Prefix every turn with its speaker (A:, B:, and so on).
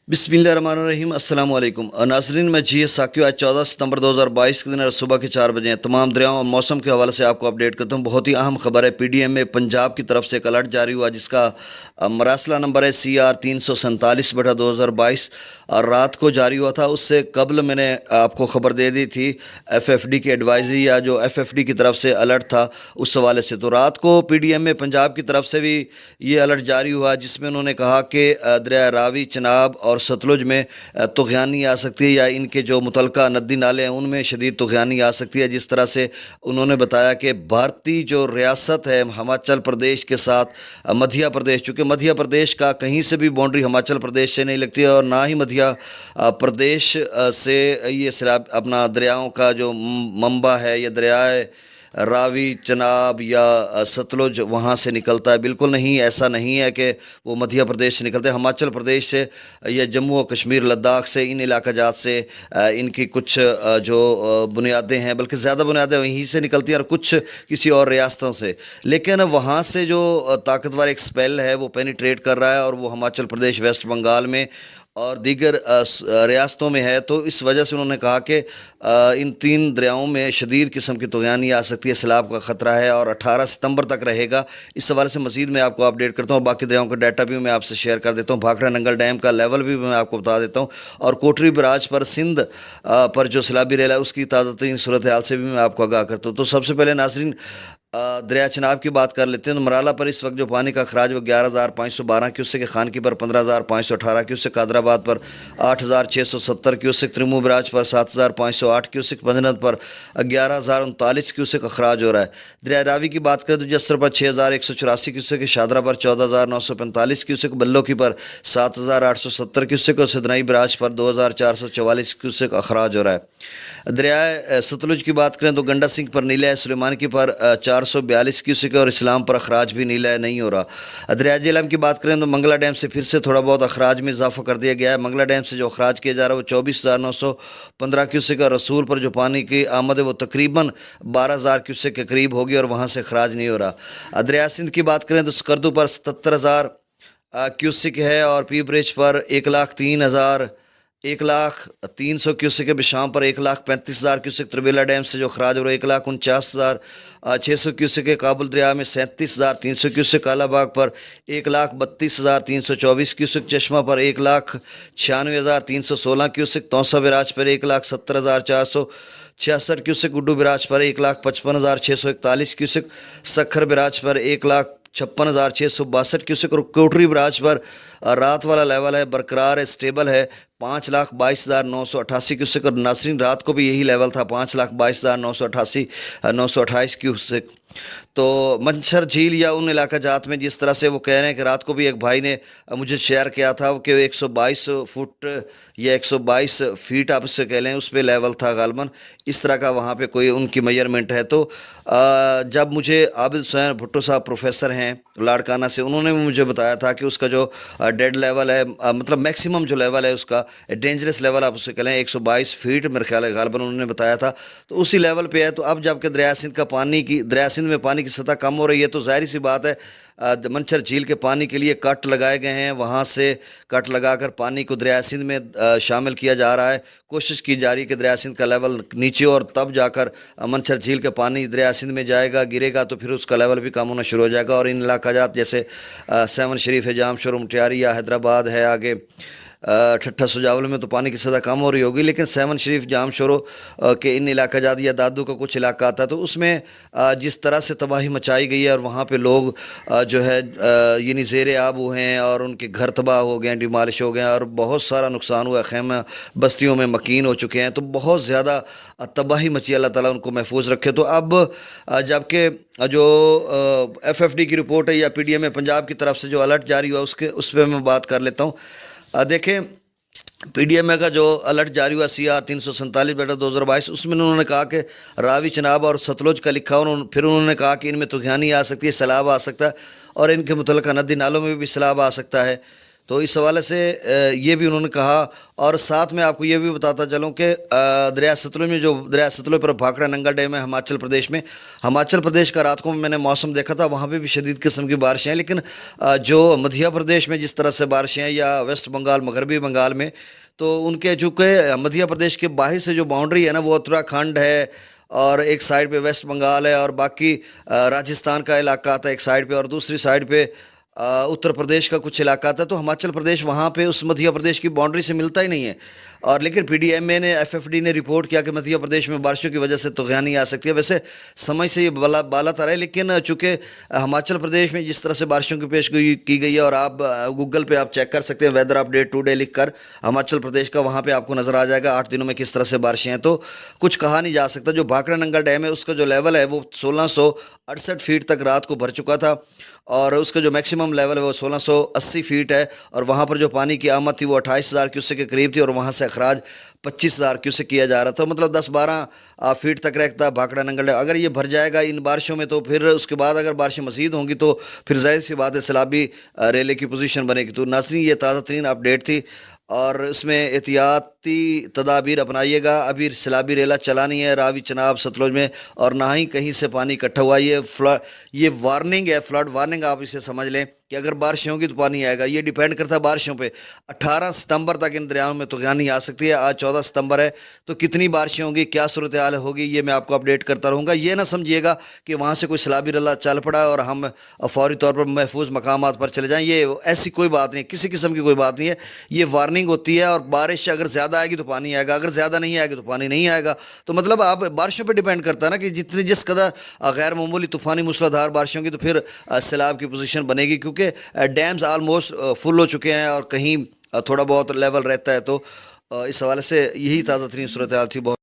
A: बिस्मिल्लाहिर्रहमानिर्रहीम अस्सलाम वालेकुम नाज़रीन, मैं जी साकियो। आज 14 सितंबर 2022 के दिन सुबह के 4 बजे हैं। तमाम दरियाओं और मौसम के हवाले से आपको अपडेट करता हूँ। बहुत ही अहम खबर है। पीडीएम में पंजाब की तरफ से एक अलर्ट जारी हुआ, जिसका मरासला नंबर है CR 347/2022 और रात को जारी हुआ था। उससे कबल मैंने आपको खबर दे दी थी FFD की एडवाइजरी, या जो FFD की तरफ से अलर्ट था उस हवाले से। तो रात को पीडीएम में पंजाब की तरफ से भी ये अलर्ट जारी हुआ, जिसमें उन्होंने कहा कि दरिया रावी, चनाब और सतलुज में तुग़यानी आ सकती है, या इनके जो मुतलका नदी नाले हैं उनमें शदीद तुग़यानी आ सकती है। जिस तरह से उन्होंने बताया कि भारतीय जो रियासत है हिमाचल प्रदेश के साथ मध्य प्रदेश, चूँकि मध्य प्रदेश का कहीं से भी बाउंड्री हिमाचल प्रदेश से नहीं लगती है, और ना ही मध्य प्रदेश से ये सैलाब अपना दरियाओं का जो मंबा है, ये दरियाए रावी, चनाब या सतलुज वहाँ से निकलता है। बिल्कुल नहीं, ऐसा नहीं है कि वो मध्य प्रदेश से निकलते हैं। हिमाचल प्रदेश से या जम्मू और कश्मीर, लद्दाख से, इन इलाका जात से इनकी कुछ जो बुनियादें हैं, बल्कि ज़्यादा बुनियादें वहीं से निकलती हैं, और कुछ किसी और रियासतों से। लेकिन वहाँ से जो ताकतवर एक स्पेल है वो पेनिट्रेट कर रहा है, और वो हिमाचल प्रदेश, वेस्ट बंगाल में और दीगर रियासतों में है। तो इस वजह से उन्होंने कहा कि इन 3 दरियाओं में शदीद किस्म की तुग़यानी आ सकती है, सैलाब का ख़तरा है, और 18 सितंबर तक रहेगा। इस हवाले से मज़ीद मैं आपको अपडेट करता हूँ। बाकी दरियाओं का डाटा भी मैं आपसे शेयर कर देता हूँ। भाखड़ा नंगल डैम का लेवल भी मैं आपको बता देता हूँ, और कोटरी बराज पर सिंध पर जो सैलाबी रेल है उसकी ताज़ा तरीन सूरत हाल से भी मैं आपको आगाह करता हूँ। तो सबसे पहले नाज़रीन, दरिया चनाब की बात कर लेते हैं। तो मराला पर इस वक्त जो पानी का अखराज वो 11,512 क्यूसेक है, खानकी पर 15,518 क्यूसेक, हैदराबाद पर 8,670 क्यूसेक, त्रिमू बराज पर 7,508 क्यूसेक, पंजनद पर 11,039 क्यूसेक अखराज हो रहा है। दरिया रावी की बात करें तो जसर पर 6,184 क्यूसेक, शादरा पर 14,945 क्यूसेक, बल्लोकी पर 7,870 क्यूसेक, और सिदनाई बराज पर 2,444 क्यूसेक अखराज हो रहा है। दरिया सतलुज की बात करें तो गंडा सिंह पर नीला है, सुलेमानकी पर 442 क्यूसेक और इस्लाम पर अखराज भी नीला है, नहीं हो रहा। दरिया जेहलम की बात करें तो मंगला डैम से फिर से थोड़ा बहुत अखराज में इजाफा कर दिया गया है। मंगला डैम से जो अखराज किया जा रहा है वो 24,915 क्यूसेक, और रसूल पर जो पानी की आमद है वो तकरीबन 12,000 क्यूसेक के करीब होगी, और वहाँ से अखराज नहीं हो रहा। दरिया सिंध की बात करें तो स्कर्दू पर 77,000 क्यूसेक है, और पी ब्रिज पर 1,03,1,03,100 क्यूसेक है। बिशाम पर 1,35,000 क्यूसेक। त्रिबेला डैम से जो खराज हो रहा है 1,49,600 क्यूसेक है। काबुल दरिया में 37,300 क्यूसेक। कालाबाग पर 1,32,324 क्यूसेक। चश्मा पर 1,96,316 क्यूसेक। तौसा बिराज पर 1,70,466 क्यूसेक। गुड्डू बिराज पर 1,55,641 क्यूसेक। सखर बिराज पर 1,56,662 क्यूसेक, और कोटरी बराज पर रात वाला लेवल है बरकरार है, स्टेबल है, 5,22,988 क्यूसेक। और नासरीन, रात को भी यही लेवल था, 5,22,988 क्यूसेक। तो मंछर झील या उन इलाका जात में जिस तरह से वो कह रहे हैं कि रात को भी एक भाई ने मुझे शेयर किया था कि 122 फुट या 122 फीट आप इससे कह लें, उस पर लेवल था गालबन, इस तरह का वहाँ पे कोई उनकी मेजरमेंट है। तो जब मुझे आबिद हुसैन भुट्टो साहब प्रोफेसर हैं लाड़काना से, उन्होंने भी मुझे बताया था कि उसका जो डेड लेवल है, मतलब मैक्सिमम जो लेवल है उसका, डेंजरस लेवल आप उससे कह लें, 122 फीट मेरे ख्याल है गालबन उन्होंने बताया था। तो उसी लेवल पे है। तो अब जबकि दरिया सिंध में पानी की सतह कम हो रही है, तो जाहिर सी बात है मंछर झील के पानी के लिए कट लगाए गए हैं। वहाँ से कट लगाकर पानी को दरिया सिंध में शामिल किया जा रहा है। कोशिश की जा रही है कि दरिया सिंध का लेवल नीचे, और तब जाकर मंछर झील का पानी दरिया सिंध में जाएगा, गिरेगा, तो फिर उसका लेवल भी कम होना शुरू हो जाएगा। और इन इलाका जात जैसे सेवन शरीफ है, जाम शोर, मुटियारी या हैदराबाद है, आगे ठट्ठा सुजावल में तो पानी की सतह कम हो रही होगी, लेकिन सेवन शरीफ, जाम शोरो के इन इलाका जात या दादू का कुछ इलाका आता है, तो उसमें जिस तरह से तबाही मचाई गई है, और वहाँ पे लोग जो है यानी ज़ेर आब हुए हैं, और उनके घर तबाह हो गए हैं, डिमालिश हो गए हैं, और बहुत सारा नुकसान हुआ है, खैमा बस्तियों में मकीन हो चुके हैं। तो बहुत ज़्यादा तबाही मची, अल्लाह ताला उनको महफूज रखे। तो अब जबकि जो FFD की रिपोर्ट है या PDM में पंजाब की तरफ से जो अलर्ट जारी हुआ उस पर मैं बात कर लेता हूँ। देखें, PDM का जो अलर्ट जारी हुआ CR 347/2022, उसमें उन्होंने कहा कि रावी, चनाब और सतलुज का लिखा। फिर उन्होंने कहा कि इनमें तुग़यानी आ सकती है, सैलाब आ सकता है, और इनके मुतल्लिक़ा नदी नालों में भी सैलाब आ सकता है। تو اس حوالے سے یہ بھی انہوں نے کہا، اور ساتھ میں آپ کو یہ بھی بتاتا چلوں کہ دریا ستلج میں جو دریا ستلج پر بھاکڑا ننگل ڈیم ہے ہماچل پردیش کا رات کو میں نے موسم دیکھا تھا، وہاں پہ بھی شدید قسم کی بارشیں ہیں، لیکن جو مدھیہ پردیش میں جس طرح سے بارشیں ہیں یا ویسٹ بنگال مغربی بنگال میں، تو ان کے چونکہ مدھیہ پردیش کے باہر سے جو باؤنڈری ہے نا وہ اتراکھنڈ ہے، اور ایک سائڈ پہ ویسٹ بنگال ہے، اور باقی راجستھان کا علاقہ آتا ہے ایک سائڈ پہ، اور دوسری سائڈ پہ اتر پردیش کا کچھ علاقہ آتا ہے، تو ہماچل پردیش وہاں پہ اس مدھیہ پردیش کی باؤنڈری سے ملتا ہی نہیں ہے، اور لیکن پی ڈی ایم اے نے ایف ایف ڈی نے رپورٹ کیا کہ مدھیہ پردیش میں بارشوں کی وجہ سے طغیانی آ سکتی ہے۔ ویسے سمجھ سے یہ بالا تر ہے، لیکن چونکہ ہماچل پردیش میں جس طرح سے بارشوں کی پیشگوئی کی گئی ہے، اور آپ گوگل پہ آپ چیک کر سکتے ہیں ویدر اپڈیٹ ٹوڈے لکھ کر ہماچل پردیش کا، وہاں پہ آپ کو نظر آ جائے گا 8 دنوں میں کس طرح سے بارشیں ہیں، تو کچھ کہا نہیں جا سکتا۔ جو بھاکڑا ننگل ڈیم ہے اس کا جو لیول ہے وہ 1668 فیٹ تک رات کو بھر چکا تھا، اور اس کا جو میکسیمم لیول ہے وہ 1680 فیٹ ہے، اور وہاں پر جو پانی کی آمد تھی وہ 28,000 کیوسک کے قریب تھی، اور وہاں سے اخراج 25,000 کیوسک کیا جا رہا تھا، مطلب 10-12 فیٹ تک رہتا بھاکڑا ننگل ڈیم۔ اگر یہ بھر جائے گا ان بارشوں میں تو پھر اس کے بعد اگر بارشیں مزید ہوں گی تو پھر ظاہر سی بات ہے سیلابی ریلے کی پوزیشن بنے گی۔ تو ناظرین یہ تازہ ترین اپڈیٹ تھی، اور اس میں احتیاطی تدابیر اپنائیے گا۔ ابھی سیلابی ریلا چلا نہیں ہے راوی چناب ستلج میں، اور نہ ہی کہیں سے پانی اکٹھا ہوا۔ یہ وارننگ ہے، فلڈ وارننگ آپ اسے سمجھ لیں کہ اگر بارشیں ہوں گی تو پانی آئے گا۔ یہ ڈیپینڈ کرتا ہے بارشوں پہ۔ 18 ستمبر تک ان دریاؤں میں طغیانی آ سکتی ہے، آج 14 ستمبر ہے، تو کتنی بارشیں ہوں گی، کیا صورتحال ہوگی، یہ میں آپ کو اپڈیٹ کرتا رہوں گا۔ یہ نہ سمجھیے گا کہ وہاں سے کوئی سیلابی ریلا چل پڑا اور ہم فوری طور پر محفوظ مقامات پر چلے جائیں، یہ ایسی کوئی بات نہیں ہے، کسی قسم کی کوئی بات نہیں ہے۔ یہ وارننگ ہوتی ہے، اور بارش اگر زیادہ آئے گی تو پانی آئے گا، اگر زیادہ نہیں آئے گی تو پانی نہیں آئے گا۔ تو مطلب آپ بارشوں پہ ڈیپینڈ کرتا ہے نا کہ جس قدر غیر معمولی طوفانی موسلادھار بارشوں کی تو پھر سیلاب کی پوزیشن بنے گی، کیونکہ ڈیمز آلموسٹ فل ہو چکے ہیں، اور کہیں تھوڑا بہت لیول رہتا ہے۔ تو اس حوالے سے یہی تازہ ترین صورتحال تھی۔ بہت